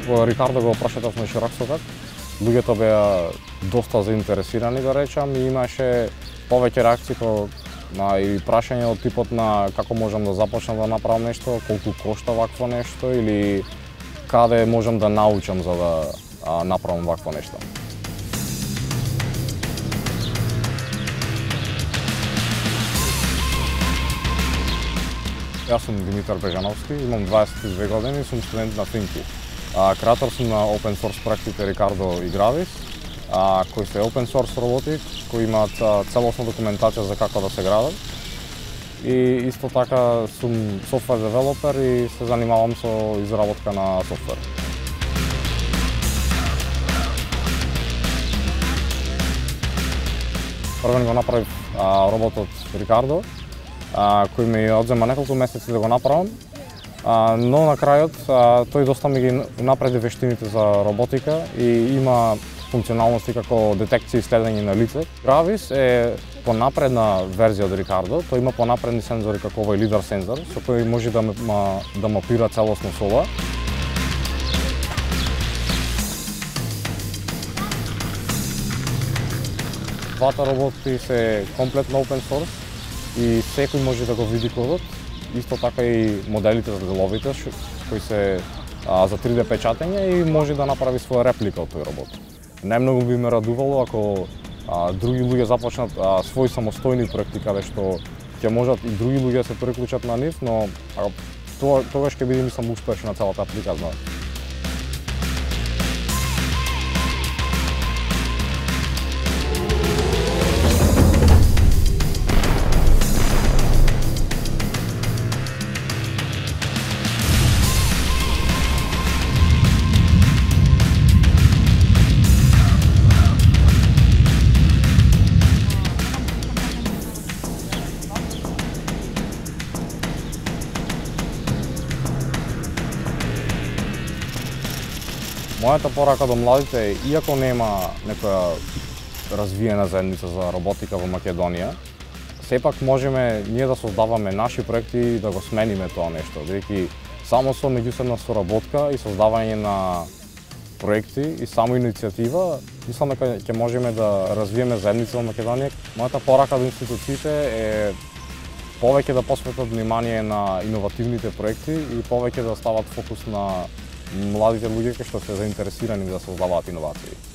Во Рикардо го прошетавме широк сокак. Луѓето беа доста заинтересирани, да речам, и имаше повеќе реакции и прашање од типот на како можам да започнам да направам нешто, колку кошта вакво нешто или каде можам да научам за да направам вакво нешто. Јас сум Димитар Бежановски, имам 22 години и сум студент на Thinky. Креатор сум на open source проектите Рикардо и Gravis, кои се open source роботи, кои имаат целосна документација за како да се градат. И исто така сум software developer и се занимавам со изработка на софтвер. Првен го направив роботот Рикардо, кој ми одзема неколку месеци да го направам, но на крајот тој доста ми ги напреди вештините за роботика и има функционалности како детекција и следење на лице. Gravis е понапредна верзија од Рикардо, тој има понапредни сензори како овој лидар сензор, со кој може да мапира целосно соба. Двата роботи се комплетно open source и секој може да го види кодот, исто така и моделите за деловите кои се за 3D печатење и може да направи своја реплика од тој робот. Најмногу би ме радувало ако други луѓе започнат своји самостојни проекти каде што ќе можат и други луѓе да се приклучат на нив, но тогаш ќе биде мислам успешна целата апликација. Мојата порака до младите е, иако нема некоја развиена заедница за роботика во Македонија, сепак можеме ние да создаваме наши проекти и да го смениме тоа нешто, бидејќи само со меѓусебна соработка и создавање на проекти и само иницијатива, мислам дека ќе можеме да развиеме заедница во Македонија. Мојата порака до институциите е повеќе да посветат внимание на иновативните проекти и повеќе да стават фокус на младите луѓе кои што се заинтересирани да создаваат иновации.